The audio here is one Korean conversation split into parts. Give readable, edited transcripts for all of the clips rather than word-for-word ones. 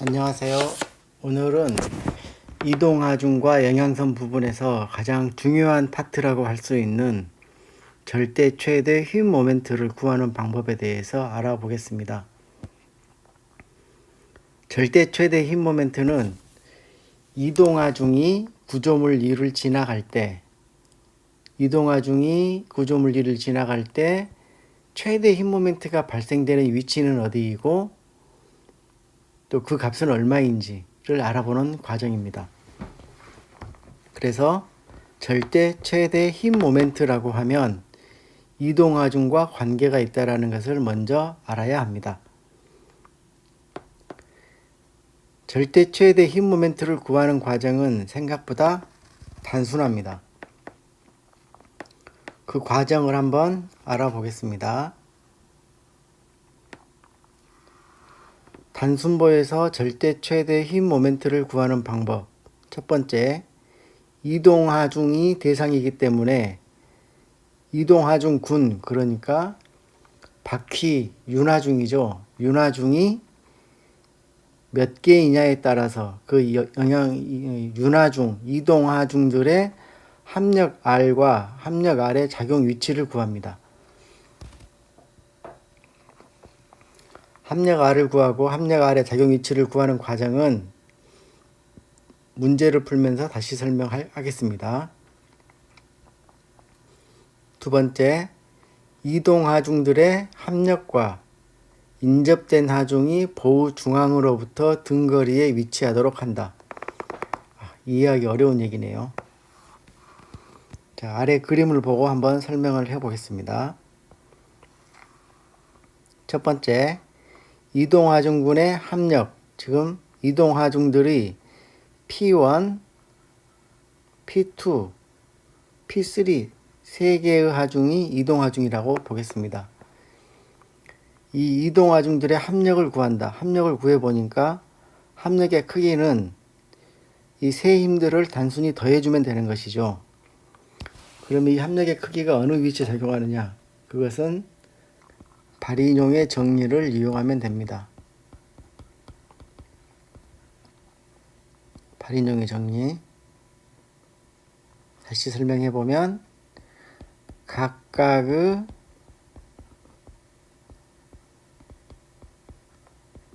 안녕하세요. 오늘은 이동하중과 영양선 부분에서 가장 중요한 파트라고 할 수 있는 절대 최대 힘 모멘트를 구하는 방법에 대해서 알아보겠습니다. 절대 최대 힘 모멘트는 이동하중이 구조물 2를 지나갈 때 최대 힘 모멘트가 발생되는 위치는 어디이고 또 그 값은 얼마인지를 알아보는 과정입니다. 그래서 절대 최대 힘 모멘트라고 하면 이동하중과 관계가 있다는 것을 먼저 알아야 합니다. 절대 최대 힘 모멘트를 구하는 과정은 생각보다 단순합니다. 그 과정을 한번 알아보겠습니다. 단순보에서 절대 최대 힘 모멘트를 구하는 방법. 첫 번째, 이동하중이 대상이기 때문에 이동하중군, 그러니까 바퀴 윤하중이죠. 윤하중이 몇 개이냐에 따라서 그 윤하중, 이동하중들의 합력 R과 합력 R의 작용 위치를 구합니다. 합력 R을 구하고 합력 R의 작용 위치를 구하는 과정은 문제를 풀면서 다시 설명하겠습니다. 두 번째, 이동하중들의 합력과 인접된 하중이 보우 중앙으로부터 등거리에 위치하도록 한다. 이해하기 어려운 얘기네요. 자, 아래 그림을 보고 한번 설명을 해보겠습니다. 첫 번째, 이동하중군의 합력, 지금 이동하중들이 P1, P2, P3 세 개의 하중이 이동하중이라고 보겠습니다. 이 이동하중들의 합력을 구한다. 합력을 구해보니까 합력의 크기는 이 세 힘들을 단순히 더해주면 되는 것이죠. 그러면 이 합력의 크기가 어느 위치에 작용하느냐? 그것은 발인용의 정리를 이용하면 됩니다. 발인용의 정리. 다시 설명해보면 각각의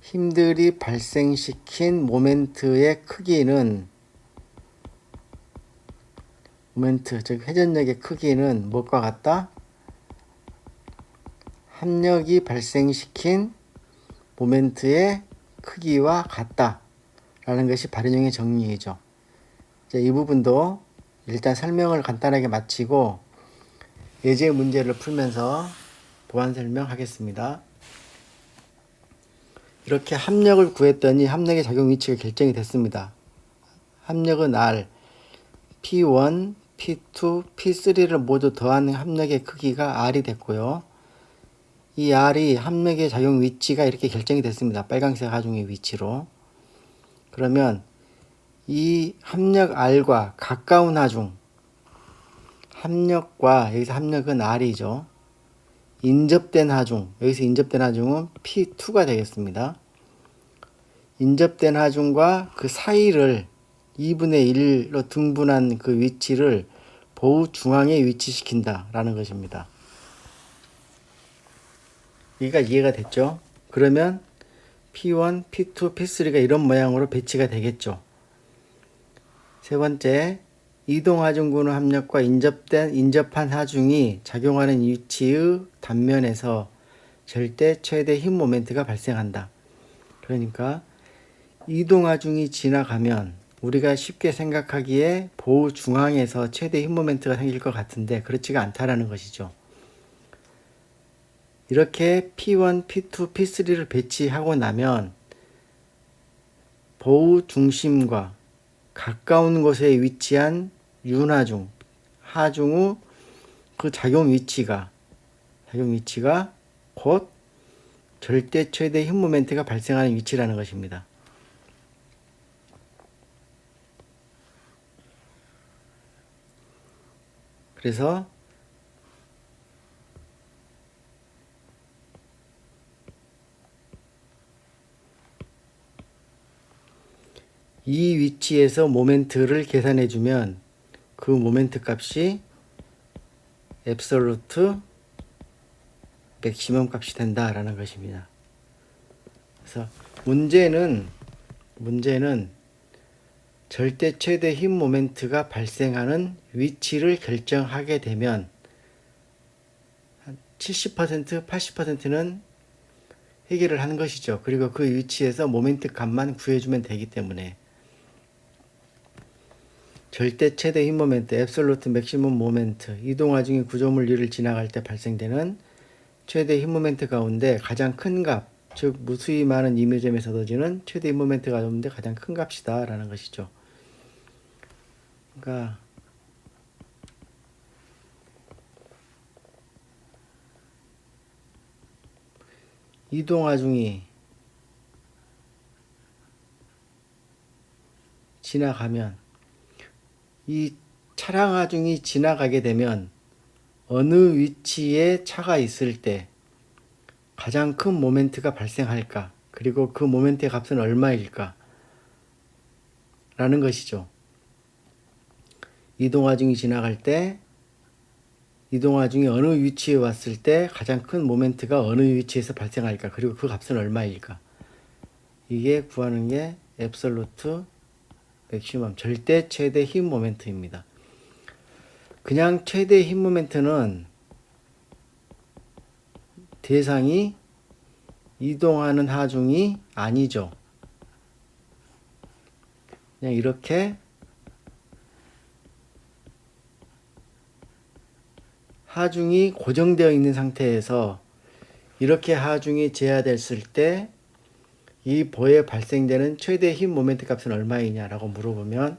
힘들이 발생시킨 모멘트의 크기는 즉 회전력의 크기는 무엇과 같다? 합력이 발생시킨 모멘트의 크기와 같다 라는 것이 발인용의 정리이죠. 이 부분도 일단 설명을 간단하게 마치고 예제 문제를 풀면서 보완 설명하겠습니다. 이렇게 합력을 구했더니 합력의 작용 위치가 결정이 됐습니다. 합력은 R, P1, P2, P3를 모두 더한 합력의 크기가 R이 됐고요. 이 R이 합력의 작용 위치가 이렇게 결정이 됐습니다. 빨간색 하중의 위치로. 그러면 이 합력 R과 가까운 하중, 합력과 여기서 합력은 R이죠. 인접된 하중, 여기서 인접된 하중은 P2가 되겠습니다. 인접된 하중과 그 사이를 2분의 1로 등분한 그 위치를 보우 중앙에 위치시킨다 라는 것입니다. 여기가 이해가 됐죠? 그러면 P1, P2, P3가 이런 모양으로 배치가 되겠죠. 세 번째, 이동하중군의 합력과 인접한 하중이 작용하는 위치의 단면에서 절대 최대 힘 모멘트가 발생한다. 그러니까 이동하중이 지나가면 우리가 쉽게 생각하기에 보우 중앙에서 최대 힘 모멘트가 생길 것 같은데 그렇지가 않다라는 것이죠. 이렇게 P1, P2, P3를 배치하고 나면 보우 중심과 가까운 곳에 위치한 윤하중, 하중의 그 작용 위치가 곧 절대 최대 힘 모멘트가 발생하는 위치라는 것입니다. 그래서 위치에서 모멘트를 계산해 주면 그 모멘트 값이 앱솔루트 맥시멈 값이 된다라는 것입니다. 그래서 문제는 절대 최대 힘 모멘트가 발생하는 위치를 결정하게 되면 한 70%, 80%는 해결을 하는 것이죠. 그리고 그 위치에서 모멘트 값만 구해주면 되기 때문에 절대 최대 힘 모멘트, 앱솔루트 맥시멈 모멘트, 이동화 중의 구조물 위를 지나갈 때 발생되는 최대 힘 모멘트 가운데 가장 큰 값, 즉 무수히 많은 임의점에서 얻어지는 최대 힘 모멘트 가운데 가장 큰 값이다 라는 것이죠. 그러니까 이동하중이 지나가면 이 차량 하중이 지나가게 되면 어느 위치에 차가 있을 때 가장 큰 모멘트가 발생할까, 그리고 그 모멘트의 값은 얼마일까 라는 것이죠. 이동하중이 지나갈 때 이동하중이 어느 위치에 왔을 때 가장 큰 모멘트가 어느 위치에서 발생할까, 그리고 그 값은 얼마일까, 이게 구하는 게 앱솔루트 맥시멈, 절대 최대 힘 모멘트입니다. 그냥 최대 힘 모멘트는 대상이 이동하는 하중이 아니죠. 그냥 이렇게 하중이 고정되어 있는 상태에서 이렇게 하중이 제하됐을 때 이 보에 발생되는 최대 힘 모멘트 값은 얼마이냐라고 물어보면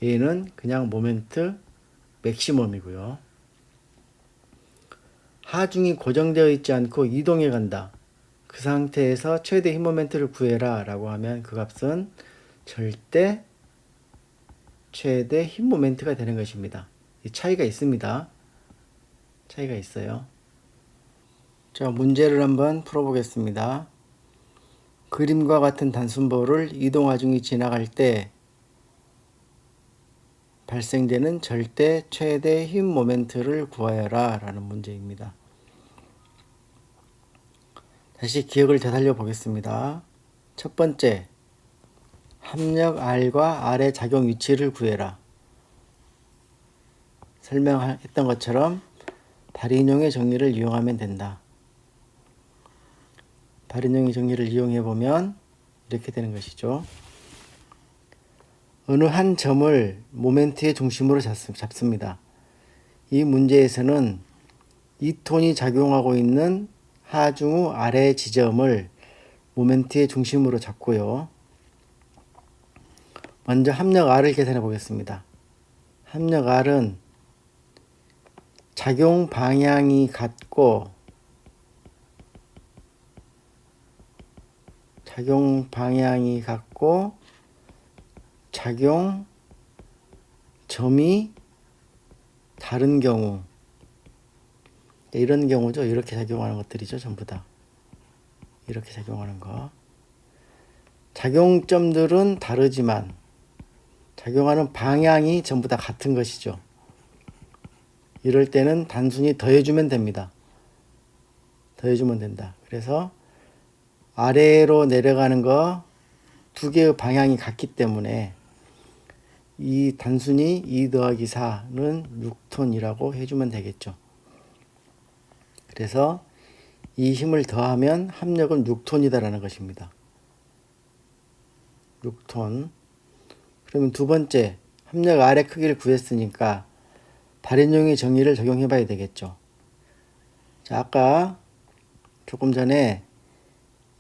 얘는 그냥 모멘트 맥시멈이고요. 하중이 고정되어 있지 않고 이동해 간다. 그 상태에서 최대 힘 모멘트를 구해라 라고 하면 그 값은 절대 최대 힘 모멘트가 되는 것입니다. 이 차이가 있습니다. 차이가 있어요. 자, 문제를 한번 풀어보겠습니다. 그림과 같은 단순볼을 이동하중이 지나갈 때 발생되는 절대 최대 힘 모멘트를 구하여라 라는 문제입니다. 다시 기억을 되살려 보겠습니다. 첫 번째, 합력 R과 R의 작용 위치를 구해라. 설명했던 것처럼 발인용의 정리를 이용하면 된다. 발인용의 정리를 이용해 보면 이렇게 되는 것이죠. 어느 한 점을 모멘트의 중심으로 잡습니다. 이 문제에서는 2톤이 작용하고 있는 하중 후 아래 지점을 모멘트의 중심으로 잡고요. 먼저 합력 R을 계산해 보겠습니다. 합력 R은 작용 방향이 같고 작용 점이 다른 경우, 이런 경우죠. 이렇게 작용하는 것들이죠. 전부 다 이렇게 작용하는 거. 작용점들은 다르지만 작용하는 방향이 전부 다 같은 것이죠. 이럴 때는 단순히 더해주면 됩니다. 더해주면 된다. 그래서 아래로 내려가는 거 두 개의 방향이 같기 때문에 이 단순히 2 더하기 4는 6톤이라고 해주면 되겠죠. 그래서 이 힘을 더하면 합력은 6톤이다라는 것입니다. 6톤. 그러면 두 번째, 합력 R의 크기를 구했으니까 발인용의 정의를 적용해 봐야 되겠죠. 자, 아까 조금 전에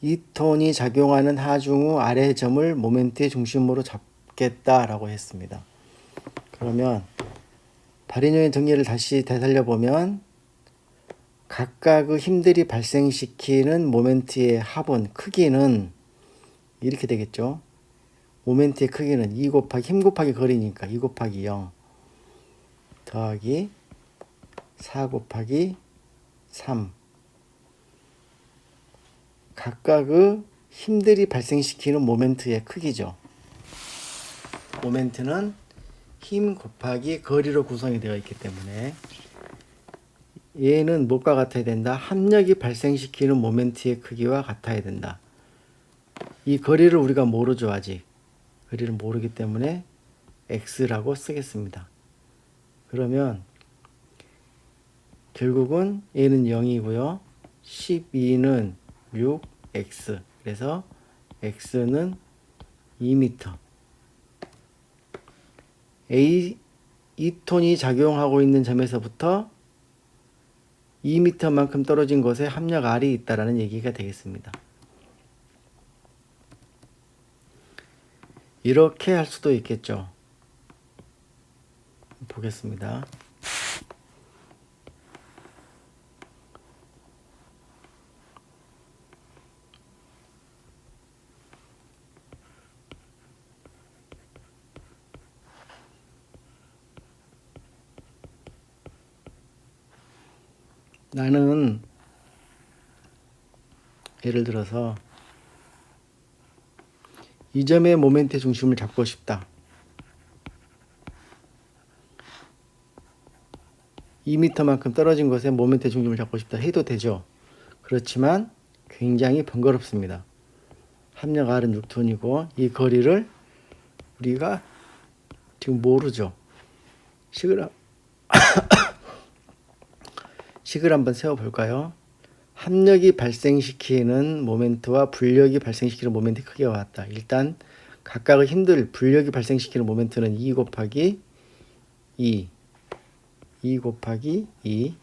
2톤이 작용하는 하중 후 아래 점을 모멘트의 중심으로 잡겠다라고 했습니다. 그러면 발인용의 정리를 다시 되살려 보면 각각의 힘들이 발생시키는 모멘트의 합은, 크기는 이렇게 되겠죠. 모멘트의 크기는 2 곱하기 힘 곱하기 거리니까 2 곱하기 0 더하기 4 곱하기 3. 각각의 힘들이 발생시키는 모멘트의 크기죠. 모멘트는 힘 곱하기 거리로 구성이 되어 있기 때문에 얘는 무엇과 같아야 된다? 합력이 발생시키는 모멘트의 크기와 같아야 된다. 이 거리를 우리가 모르죠, 아직. 거리를 모르기 때문에 x라고 쓰겠습니다. 그러면 결국은 얘는 0이고요. 12는 6x. 그래서 x는 2m. A톤이 작용하고 있는 점에서부터 2m만큼 떨어진 곳에 합력 R이 있다라는 얘기가 되겠습니다. 이렇게 할 수도 있겠죠. 보겠습니다. 나는 예를 들어서 이 점의 모멘트의 중심을 잡고 싶다. 2m만큼 떨어진 곳에 모멘트의 중심을 잡고 싶다 해도 되죠. 그렇지만 굉장히 번거롭습니다. 합력 R은 6톤이고 이 거리를 우리가 지금 모르죠. 식을 한번 세워볼까요? 합력이 발생시키는 모멘트와 불력이 발생시키는 모멘트의 크기가 같다. 일단 각각의 힘들 불력이 발생시키는 모멘트는 2 곱하기 2 곱하기 2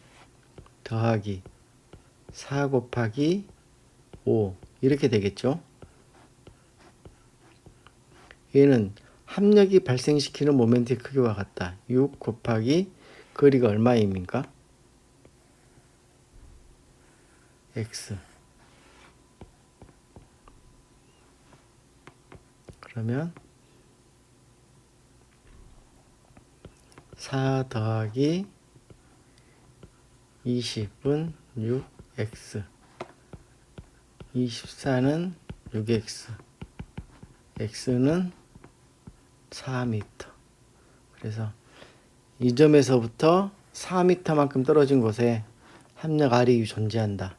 더하기 4 곱하기 5 이렇게 되겠죠. 얘는 합력이 발생시키는 모멘트의 크기와 같다. 6 곱하기 거리가 얼마입니까? x. 그러면 4 더하기 20은 6x. 24는 6x. x는 4m. 그래서 이 점에서부터 4m만큼 떨어진 곳에 합력 R이 존재한다.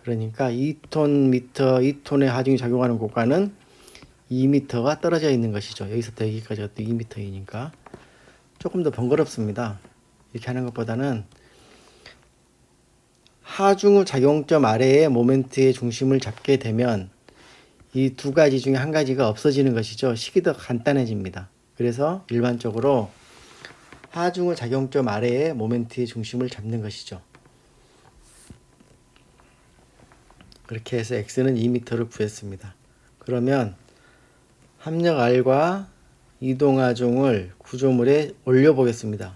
그러니까 2톤의 하중이 작용하는 곳과는 2m가 떨어져 있는 것이죠. 여기서부터 여기까지가 또 2m이니까 조금 더 번거롭습니다. 이렇게 하는 것보다는 하중의 작용점 아래에 모멘트의 중심을 잡게 되면 이 두 가지 중에 한 가지가 없어지는 것이죠. 식이 더 간단해집니다. 그래서 일반적으로 하중의 작용점 아래에 모멘트의 중심을 잡는 것이죠. 그렇게 해서 x는 2m를 구했습니다. 그러면 합력 R과 이동하중을 구조물에 올려보겠습니다.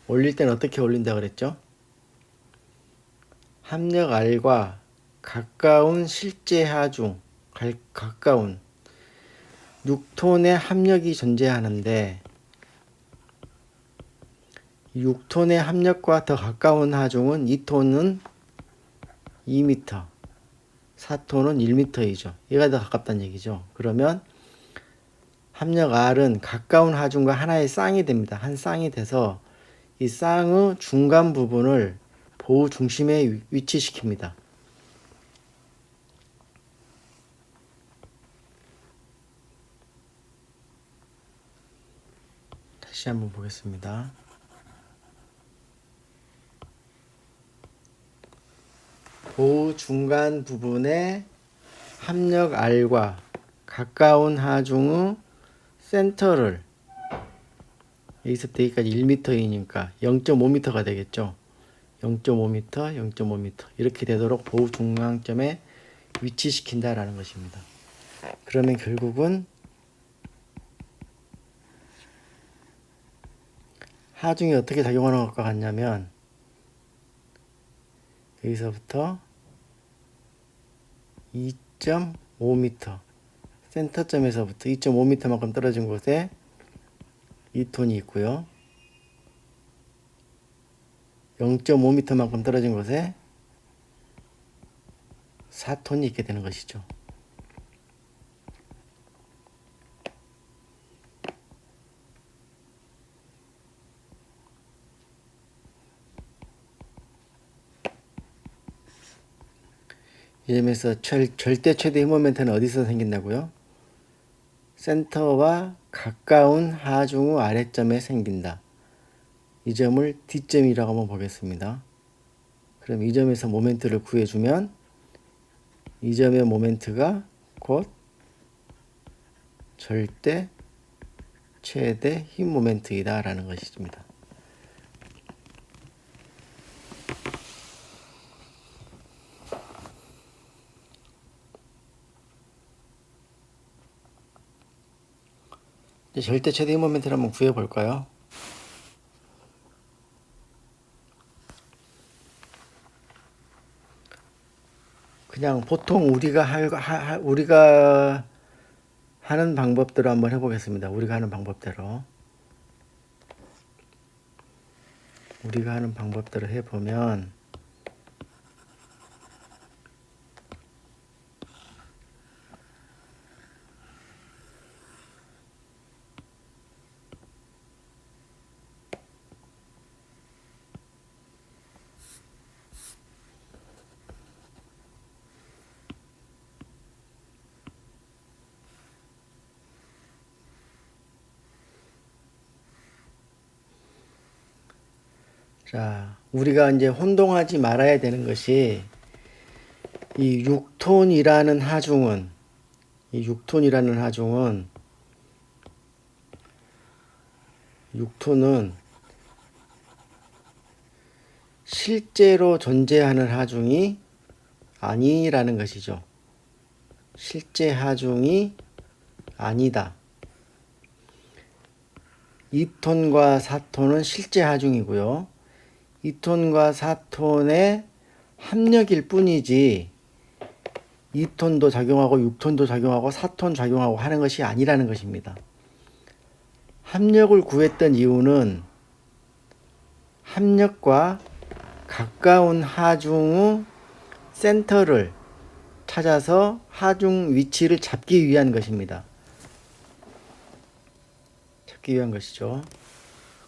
올릴 때는 어떻게 올린다 그랬죠? 합력 R과 가까운 실제 하중, 가까운 6톤의 합력이 존재하는데 6톤의 합력과 더 가까운 하중은 2톤은 2m, 4톤은 1m이죠. 얘가 더 가깝다는 얘기죠. 그러면 합력 R은 가까운 하중과 하나의 쌍이 됩니다. 한 쌍이 돼서 이 쌍의 중간 부분을 보호 중심에 위치시킵니다. 다시 한번 보겠습니다. 보호 중간 부분에 합력 R과 가까운 하중의 센터를 여기서부터 여기까지 1m이니까 0.5m가 되겠죠. 0.5m, 0.5m 이렇게 되도록 보호 중앙점에 위치시킨다라는 것입니다. 그러면 결국은 하중이 어떻게 작용하는 것과 같냐면 여기서부터 2.5m 센터점에서부터 2.5m만큼 떨어진 곳에 2톤이 있고요. 0.5m만큼 떨어진 곳에 4톤이 있게 되는 것이죠. 이 점에서 절대 최대 힘 모멘트는 어디서 생긴다고요? 센터와 가까운 하중 후 아래점에 생긴다. 이 점을 D점이라고 한번 보겠습니다. 그럼 이 점에서 모멘트를 구해주면 이 점의 모멘트가 곧 절대 최대 힘 모멘트이다 라는 것입니다. 이제 절대 최대 힘 모멘트를 한번 구해 볼까요? 그냥 보통 우리가 하는 방법대로 한번 해보겠습니다. 우리가 하는 방법대로 해보면 자, 우리가 이제 혼동하지 말아야 되는 것이 이 6톤이라는 하중은 6톤은 실제로 존재하는 하중이 아니라는 것이죠. 실제 하중이 아니다. 2톤과 4톤은 실제 하중이고요. 2톤과 4톤의 합력일 뿐이지 2톤도 작용하고 6톤도 작용하고 4톤 작용하고 하는 것이 아니라는 것입니다. 합력을 구했던 이유는 합력과 가까운 하중의 센터를 찾아서 하중 위치를 잡기 위한 것입니다. 잡기 위한 것이죠.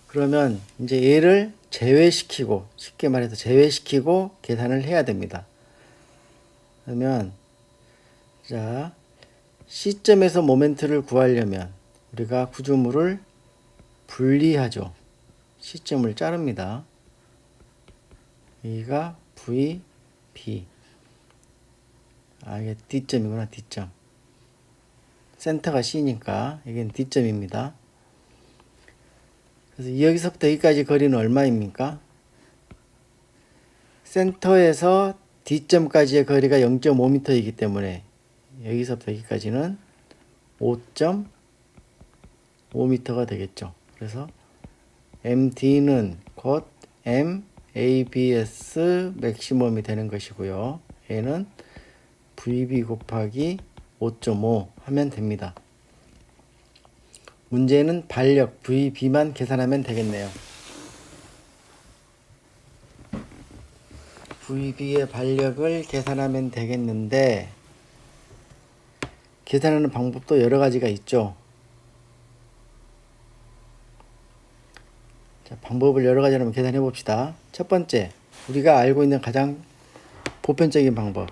그러면 이제 얘를 제외시키고, 쉽게 말해서 제외시키고 계산을 해야 됩니다. 그러면 자, C점에서 모멘트를 구하려면 우리가 구조물을 분리하죠. C점을 자릅니다. 여기가 V, B. 이게 D점이구나, D점. 센터가 C니까 이게 D점입니다. 그래서 여기서부터 여기까지 거리는 얼마입니까? 센터에서 D점까지의 거리가 0.5m이기 때문에 여기서부터 여기까지는 5.5m가 되겠죠. 그래서 MD는 곧 MABS 맥시멈이 되는 것이고요. 얘는 VB 곱하기 5.5 하면 됩니다. 문제는 반력 VB만 계산하면 되겠네요. VB의 반력을 계산하면 되겠는데 계산하는 방법도 여러 가지가 있죠. 자, 방법을 여러 가지로 한번 계산해 봅시다. 첫 번째, 우리가 알고 있는 가장 보편적인 방법.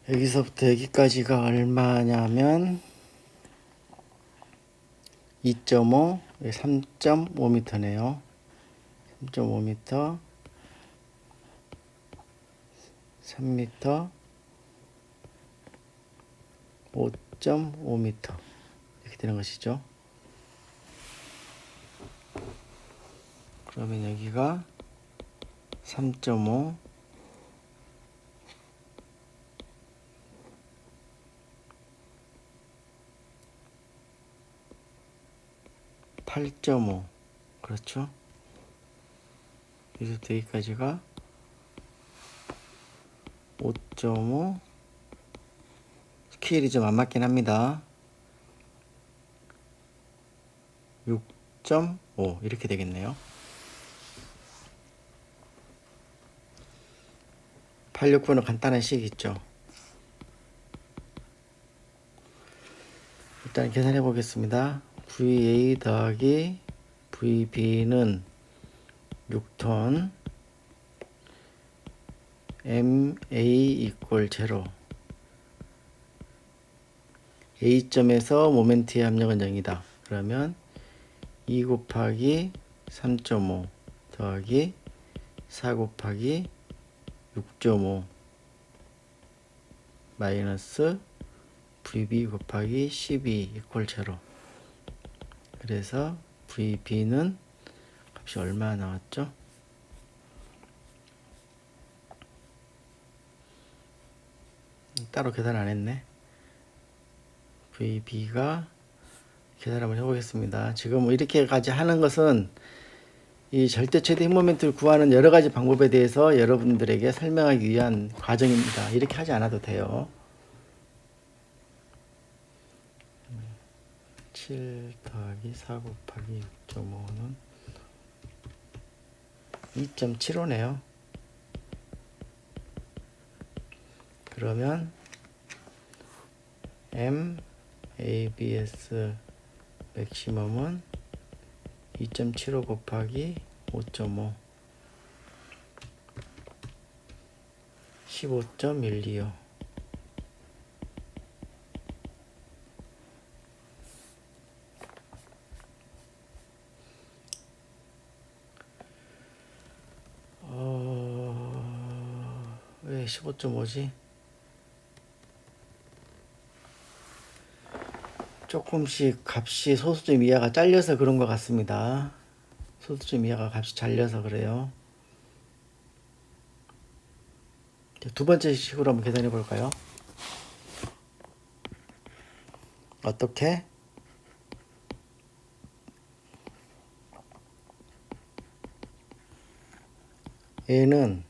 여기서부터 여기까지가 얼마냐면 2.5, 3.5m네요. 3.5m, 3m, 5.5m 이렇게 되는 것이죠. 그러면 여기가 3.5, 8.5 그렇죠? 여기서부터 여기까지가 5.5 스케일이 좀 안 맞긴 합니다. 4.5 이렇게 되겠네요. 869는 간단한 식 있죠. 일단 계산해 보겠습니다. VA 더하기 VB는 6톤, MA 이퀄 0. A점에서 모멘트의 압력은 0이다. 그러면 2 곱하기 3.5 더하기 4 곱하기 6.5 마이너스 VB 곱하기 12 이퀄 0. 그래서 VB는 값이 얼마 나왔죠? 따로 계산 안 했네. VB가 계산 한번 해보겠습니다. 지금 이렇게까지 하는 것은 이 절대 최대 힘 모멘트를 구하는 여러 가지 방법에 대해서 여러분들에게 설명하기 위한 과정입니다. 이렇게 하지 않아도 돼요. 7 더하기 4 곱하기 6.5는 2.75네요. 그러면 ABS 맥시멈은 2.75 곱하기 5.5 15.125. 왜 15.5지? 조금씩 값이 소수점 이하가 잘려서 그런 것 같습니다. 소수점 이하가 값이 잘려서 그래요. 두 번째 식으로 한번 계산해 볼까요? 어떻게? 얘는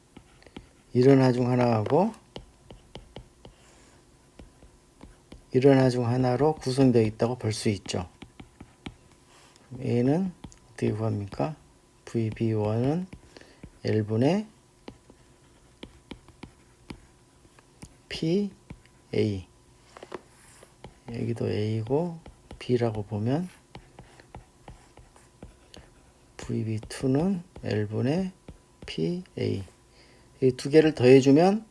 이런 하 중 하나하고 이런 하 중 하나로 구성되어 있다고 볼 수 있죠. A는 어떻게 구합니까? VB1은 L분의 PA. 여기도 A고 B라고 보면 VB2는 L분의 PA. 이 두 개를 더해주면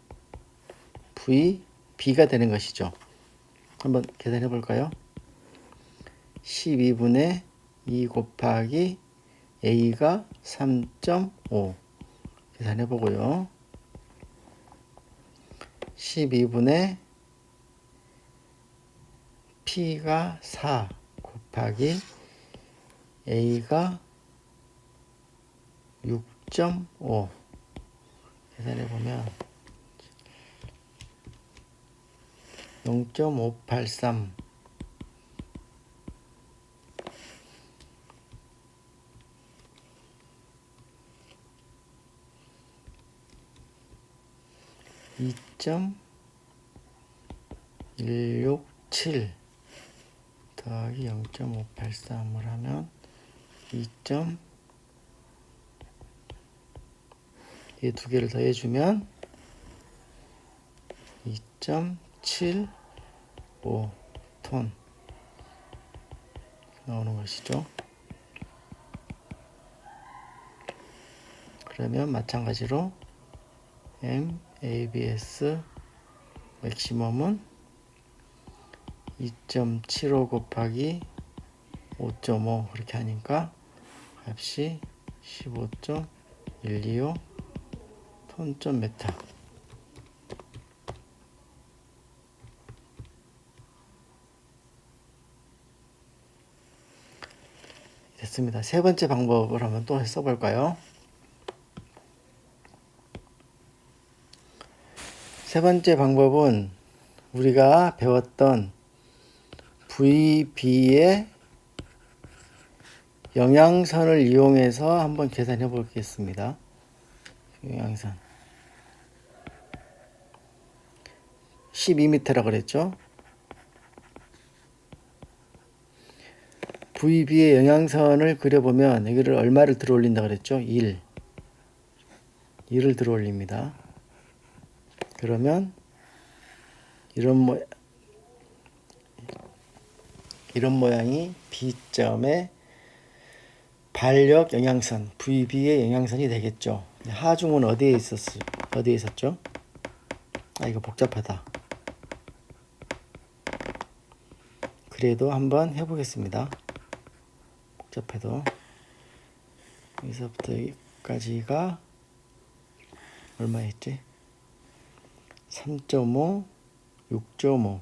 VB가 되는 것이죠. 한번 계산해 볼까요? 12분의 2 곱하기 A가 3.5 계산해 보고요. 12분의 P가 4 곱하기 A가 6.5 계산해 보면 0.583 2.167 더하기 0.583을 하면 2. 이 두 개를 더해주면 2.75톤 나오는 것이죠. 그러면 마찬가지로 ABS 맥시멈은 2.75 곱하기 5.5 그렇게 하니까 값이 15.125 톤/메타. 됐습니다. 세 번째 방법을 한번 또 써볼까요? 세 번째 방법은 우리가 배웠던 VB의 영양선을 이용해서 한번 계산해 보겠습니다. 영양선 12m라고 그랬죠. VB의 영향선을 그려보면 여기를 얼마를 들어 올린다 그랬죠? 1을 들어 올립니다. 그러면 이런 모양이 B점의 반력 영향선 VB의 영향선이 되겠죠. 하중은 어디에 있었죠? 이거 복잡하다. 그래도 한번 해보겠습니다. 복잡해도 여기서부터 여기까지가 얼마였지? 3.5, 6.5.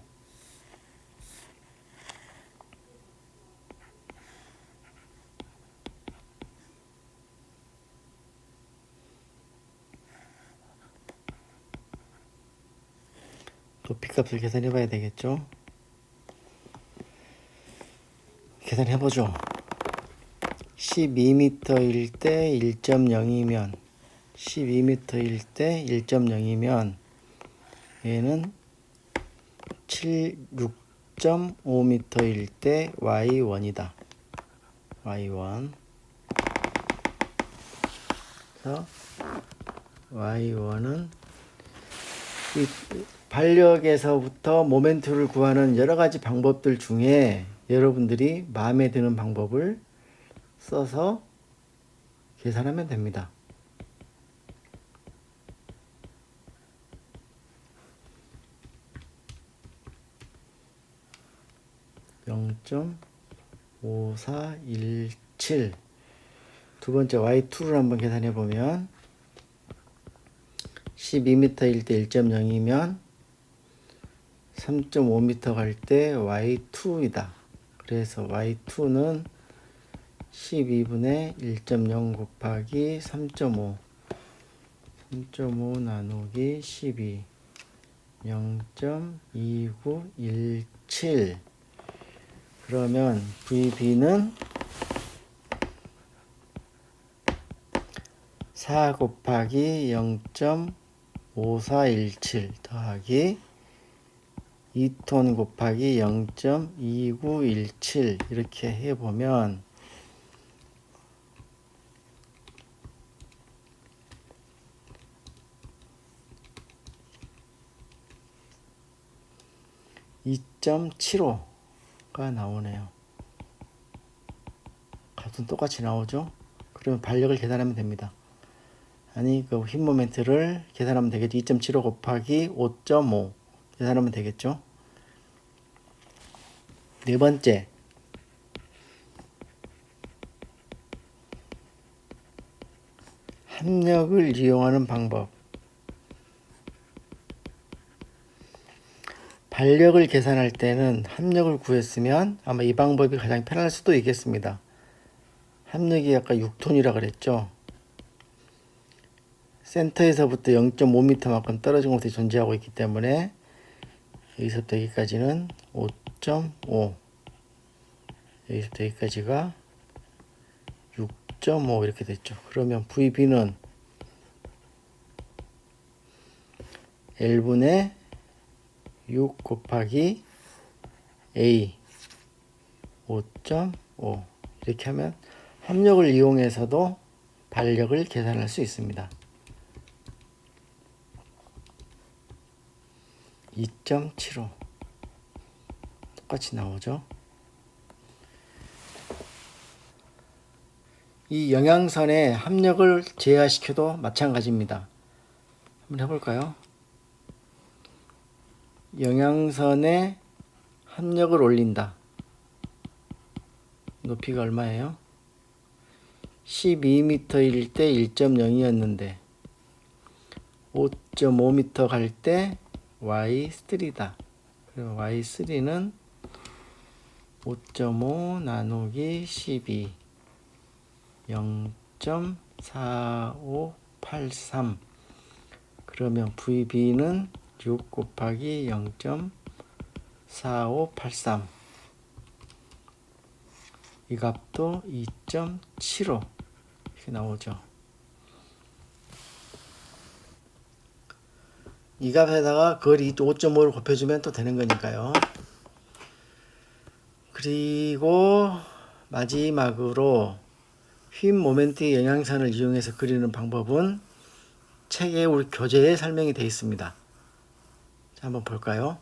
높이값을 계산해 봐야 되겠죠? 계산해 보죠. 12m일 때 1.0이면 12m일 때 1.0이면 얘는 6.5m일 때 y1이다. y1. 그래서 y1은 이 반력에서부터 모멘트를 구하는 여러 가지 방법들 중에 여러분들이 마음에 드는 방법을 써서 계산하면 됩니다. (0.5417) 두 번째 y2를 한번 계산해 보면 12m일 때 1.0이면 3.5m 갈 때 y2이다. 그래서 y2는 12분의 1.0 곱하기 3.5 나누기 12 0.2917. 그러면 VB는 4 곱하기 0.5417 더하기 2톤 곱하기 0.2917 이렇게 해보면 2.75가 나오네요. 값은 똑같이 나오죠? 그러면 반력을 계산하면 됩니다. 아니, 그 힘 모멘트를 계산하면 되겠죠. 2.75 곱하기 5.5 계산하면 되겠죠. 네 번째, 합력을 이용하는 방법. 반력을 계산할 때는 합력을 구했으면 아마 이 방법이 가장 편할 수도 있겠습니다. 합력이 아까 6톤이라 그랬죠. 센터에서부터 0.5m만큼 떨어진 곳에 존재하고 있기 때문에 여기서부터 여기까지는 5.5, 여기서부터 여기까지가 6.5 이렇게 됐죠. 그러면 VB는 L분의 6 곱하기 A 5.5 이렇게 하면 합력을 이용해서도 반력을 계산할 수 있습니다. 2.75 똑같이 나오죠. 이 영향선에 합력을 제하시켜도 마찬가지입니다. 한번 해볼까요? 영향선에 합력을 올린다. 높이가 얼마예요? 12m일 때 1.0이었는데 5.5m 갈 때 y3다. 그리고 y3는 5.5 나누기 12 0.4583. 그러면 VB는 6 곱하기 0.4583. 이 값도 2.75 이렇게 나오죠. 이 값에다가 그걸 5.5를 곱해주면 또 되는 거니까요. 그리고 마지막으로 휨 모멘트의 영향선을 이용해서 그리는 방법은 책에 우리 교재에 설명이 되어 있습니다. 자, 한번 볼까요?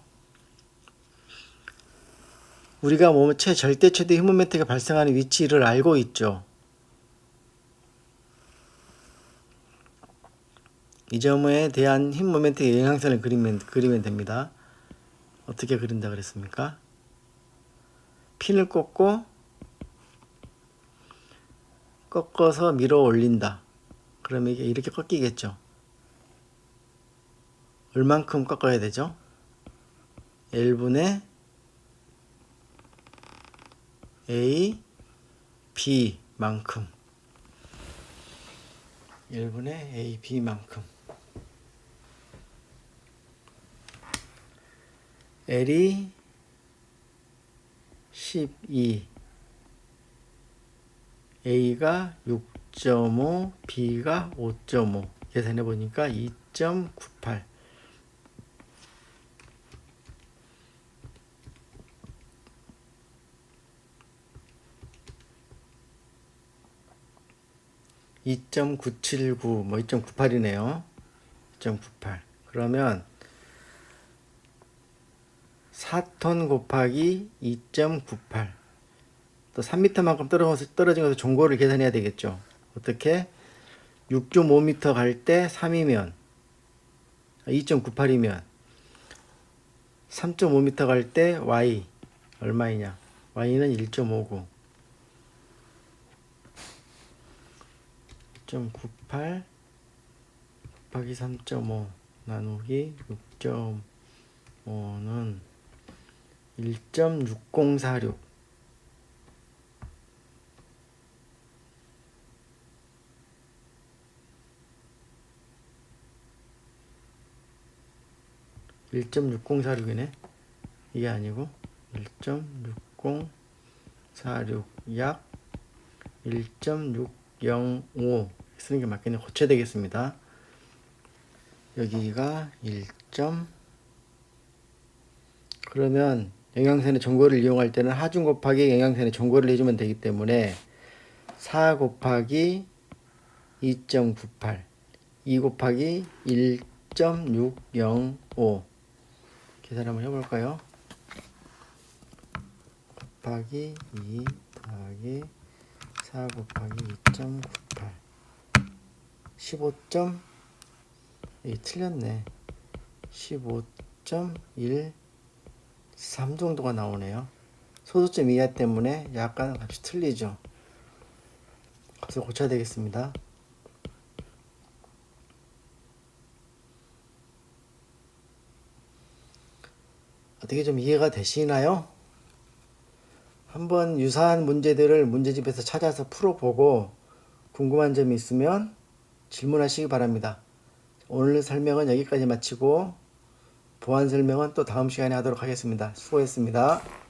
우리가 절대 최대 휨 모멘트가 발생하는 위치를 알고 있죠. 이 점에 대한 휨 모멘트의 영향선을 그리면 됩니다. 어떻게 그린다 그랬습니까? 핀을 꺾어서 밀어 올린다. 그러면 이게 이렇게 꺾이겠죠. 얼만큼 꺾어야 되죠? L분의 A, B만큼. L분의 A, B만큼. L이 12, A가 6.5, B가 5.5. 계산해 보니까 2.98. (2.979) 2.98이네요. 2.98. 그러면 4톤 곱하기 2.98. 또 3m만큼 떨어진 것을 종고를 계산해야 되겠죠. 어떻게? 6.5m 갈 때 3이면 2.98이면 3.5m 갈 때 y 얼마이냐? y는 1.59. 1.98 곱하기 3.5 나누기 6.5는 1.6046. 1.6046이네. 이게 아니고 1.6046 약 1.605 쓰는 게 맞겠네. 고쳐야 되겠습니다. 여기가 1. 그러면 영향선의 전고를 이용할 때는 하중 곱하기 영향선의 전고를 해주면 되기 때문에 4 곱하기 2.98 2 곱하기 1.605 계산 한번 해볼까요? 곱하기 2 더하기 4 곱하기 2.98 15. 이게 틀렸네. 15.13 정도가 나오네요. 소수점 이하 때문에 약간 값이 틀리죠. 그래서 고쳐야 되겠습니다. 어떻게 좀 이해가 되시나요? 한번 유사한 문제들을 문제집에서 찾아서 풀어보고 궁금한 점이 있으면 질문하시기 바랍니다. 오늘 설명은 여기까지 마치고 보완 설명은 또 다음 시간에 하도록 하겠습니다. 수고했습니다.